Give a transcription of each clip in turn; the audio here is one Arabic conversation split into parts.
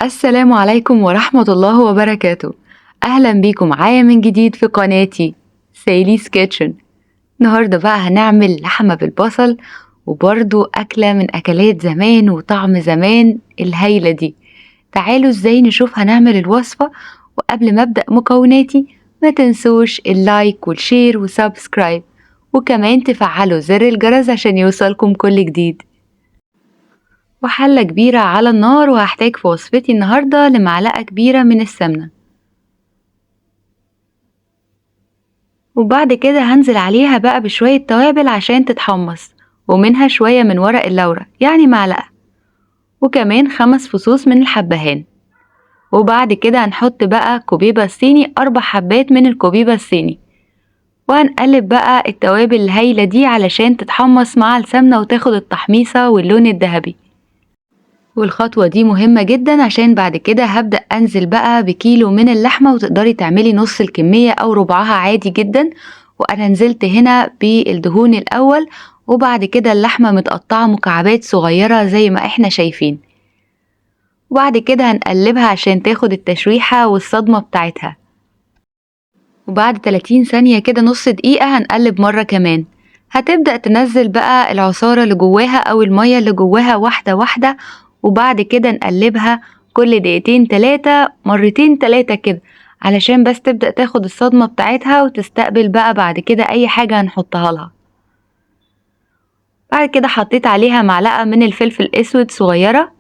السلام عليكم ورحمة الله وبركاته. أهلا بيكم معايا من جديد في قناتي سيلي's كيتشن. النهاردة بقى هنعمل لحمة بالبصل، وبرضو أكلة من أكلات زمان وطعم زمان الهايلة دي. تعالوا ازاي نشوف هنعمل الوصفة. وقبل ما أبدأ مكوناتي ما تنسوش اللايك والشير وسبسكرايب، وكمان تفعلوا زر الجرس عشان يوصلكم كل جديد. وحلة كبيرة على النار، وهحتاج في وصفتي النهاردة لمعلقة كبيرة من السمنة، وبعد كده هنزل عليها بقى بشوية توابل عشان تتحمص، ومنها شوية من ورق اللورة يعني معلقة، وكمان 5 فصوص من الحبهان. وبعد كده هنحط بقى كوبيبة الصيني 4 حبات من الكوبيبة الصيني، وهنقلب بقى التوابل الهايلة دي علشان تتحمص مع السمنة وتاخد التحميصة واللون الذهبي. والخطوة دي مهمة جدا عشان بعد كده هبدأ أنزل بقى بكيلو من اللحمة، وتقدري تعملي نص الكمية أو ربعها عادي جدا. وأنا نزلت هنا بالدهون الأول، وبعد كده اللحمة متقطعة مكعبات صغيرة زي ما احنا شايفين، وبعد كده هنقلبها عشان تاخد التشويحة والصدمة بتاعتها. وبعد 30 ثانية كده نص دقيقة هنقلب مرة كمان. هتبدأ تنزل بقى العصارة اللي جواها أو المية اللي جواها واحدة واحدة، وبعد كده نقلبها كل دقيقتين 3 مرتين 3 كده، علشان بس تبدأ تاخد الصدمة بتاعتها وتستقبل بقى بعد كده أي حاجة هنحطها لها. بعد كده حطيت عليها معلقة من الفلفل الأسود صغيرة،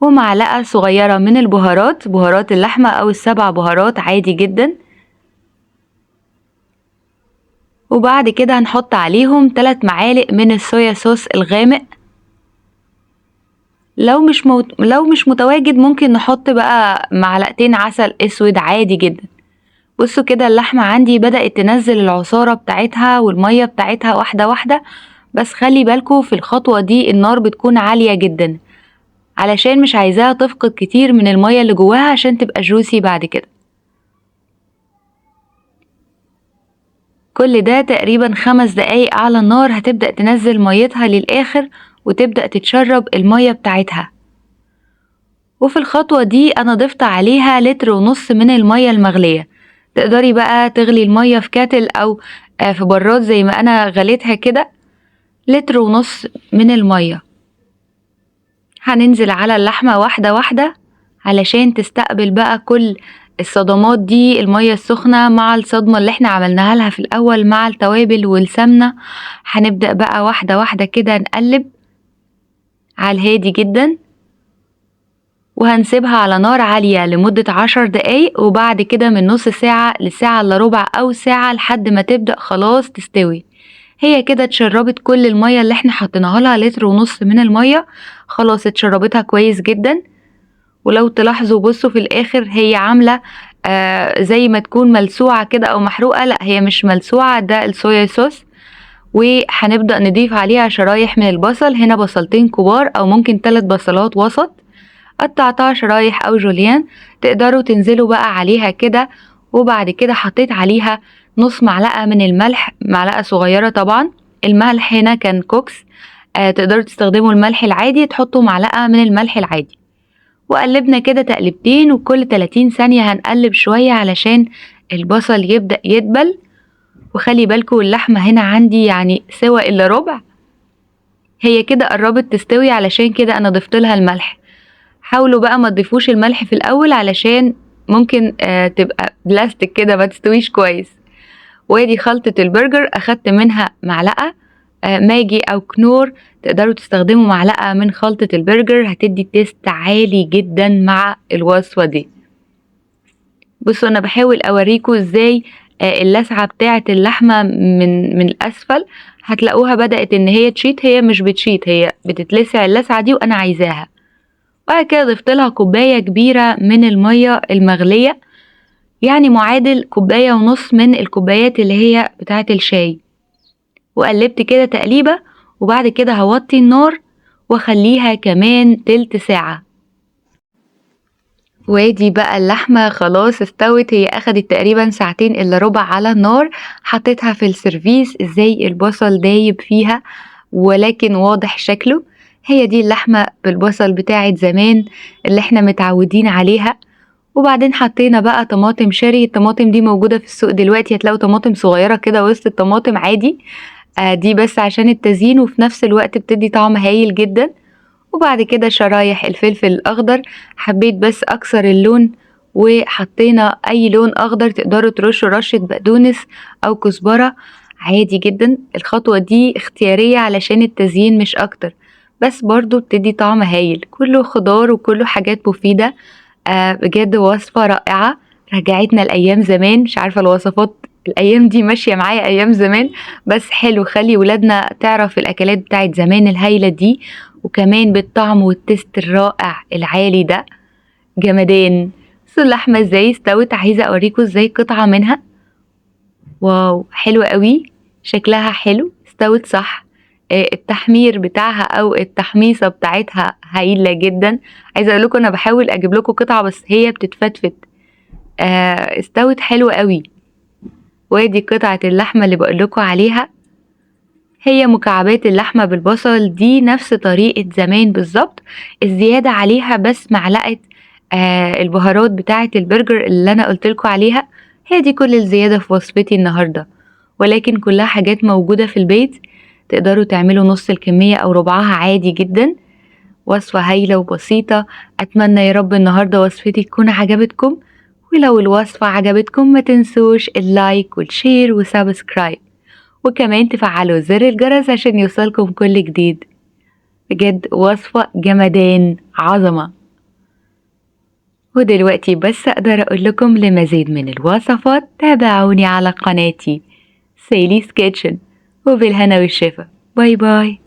ومعلقة صغيرة من البهارات، بهارات اللحمة أو ال7 بهارات عادي جدا. وبعد كده هنحط عليهم 3 معالق من الصويا صوص الغامق. لو مش متواجد ممكن نحط بقى معلقتين عسل اسود عادي جدا. بصوا كده اللحمة عندي بدأت تنزل العصارة بتاعتها والمية بتاعتها واحدة واحدة، بس خلي بالكوا في الخطوة دي النار بتكون عالية جدا، علشان مش عايزاها تفقد كتير من المية اللي جواها عشان تبقى جوسي بعد كده. كل ده تقريبا 5 دقايق على النار، هتبدأ تنزل ميتها للآخر وتبدأ تتشرب المية بتاعتها. وفي الخطوة دي أنا ضفت عليها 1.5 لتر من المية المغلية. تقدري بقى تغلي المية في كاتل أو في براد زي ما أنا غليتها كده، 1.5 لتر من المية. هننزل على اللحمة واحدة واحدة علشان تستقبل بقى كل الصدمات دي، المية السخنة مع الصدمة اللي احنا عملناها لها في الأول مع التوابل والسمنة. هنبدأ بقى واحدة واحدة كده نقلب على الهادي جدا، وهنسيبها على نار عالية لمدة 10 دقايق، وبعد كده من نص ساعة لساعة إلا ربع أو ساعة لحد ما تبدأ خلاص تستوي. هي كده اتشربت كل المية اللي احنا حطيناها لها، 1.5 لتر من المية، خلاص اتشربتها كويس جدا. ولو تلاحظوا بصوا في الآخر هي عاملة زي ما تكون ملسوعة كده أو محروقة، لا هي مش ملسوعة، ده الصويا صوص. وهنبدأ نضيف عليها شرايح من البصل، هنا بصلتين كبار أو ممكن 3 بصلات وسط قطعتها شرايح أو جوليان، تقدروا تنزلوا بقى عليها كده. وبعد كده حطيت عليها نص معلقة من الملح، معلقة صغيرة طبعا. الملح هنا كان كوكس، تقدروا تستخدموا الملح العادي، تحطوا معلقة من الملح العادي. وقلبنا كده تقلبتين، وكل 30 ثانية هنقلب شوية علشان البصل يبدأ يدبل. وخلي بالكوا اللحمة هنا عندي يعني سوا إلا ربع، هي كده قربت تستوي، علشان كده أنا ضفت لها الملح. حاولوا بقى ما تضيفوش الملح في الأول علشان ممكن تبقى بلاستيك كده ما تستويش كويس. وادي خلطة البرجر، أخدت منها معلقة ماجي أو كنور، تقدروا تستخدموا معلقة من خلطة البرجر، هتدي تيست عالي جدا مع الوصفة دي. بصوا أنا بحاول أوريكم إزاي اللسعة بتاعة اللحمة من الأسفل هتلاقوها بدأت إن هي تشيت، هي مش بتشيت، هي بتتلسع اللسعة دي وأنا عايزاها. وبعد كده ضفت لها كوباية كبيرة من المية المغلية، يعني معادل 1.5 كوباية من الكوبايات اللي هي بتاعة الشاي. وقلبت كده تقليبة، وبعد كده هوطي النار واخليها كمان تلت ساعة. وادي بقى اللحمة خلاص استوت، هي اخدت تقريبا 2 إلا ربع على النار. حطيتها في السيرفيس، ازاي البصل دايب فيها ولكن واضح شكله. هي دي اللحمة بالبصل بتاعت زمان اللي احنا متعودين عليها. وبعدين حطينا بقى طماطم شيري، الطماطم دي موجودة في السوق دلوقتي، هتلاقوا طماطم صغيرة كده وسط الطماطم عادي. دي بس عشان التزيين، وفي نفس الوقت بتدي طعم هايل جدا. وبعد كده شرايح الفلفل الأخضر، حبيت بس أكسر اللون وحطينا أي لون أخضر، تقدروا ترشوا رشة بقدونس أو كزبرة عادي جدا. الخطوة دي اختيارية علشان التزيين مش أكتر، بس برضو بتدي طعم هايل، كله خضار وكله حاجات مفيدة. بجد وصفة رائعة، رجعتنا لأيام زمان. مش عارفة الوصفات الأيام دي ماشية معايا أيام زمان، بس حلو، خلي ولادنا تعرف الأكلات بتاعت زمان الهايلة دي، وكمان بالطعم والتست الرائع العالي ده. جمدان. بصوا اللحمة ازاي استوت، عايزة اوريكم ازاي قطعة منها. واو حلوة قوي، شكلها حلو، استوت صح. التحمير بتاعها او التحميصة بتاعتها هايلة جدا. عايزة اقول لكم انا بحاول اجيب لكم قطعة بس هي بتتفتفت. استوت حلو قوي. وادي قطعة اللحمة اللي بقول لكم عليها، هي مكعبات اللحمة بالبصل دي نفس طريقة زمان بالظبط. الزيادة عليها بس معلقة البهارات بتاعة البرجر اللي أنا قلتلكوا عليها. هي دي كل الزيادة في وصفتي النهاردة، ولكن كلها حاجات موجودة في البيت، تقدروا تعملوا نص الكمية أو ربعها عادي جدا. وصفة هايلة وبسيطة. أتمنى يا رب النهاردة وصفتي تكون عجبتكم، ولو الوصفة عجبتكم ما تنسوش اللايك والشير وسابسكرايب، وكمان تفعلوا زر الجرس عشان يوصلكم كل جديد. بجد وصفة جمدان عظمة. ودلوقتي بس أقدر أقول لكم لمزيد من الوصفات تابعوني على قناتي سيلي's كيتشن، وبالهنا والشفا. باي باي.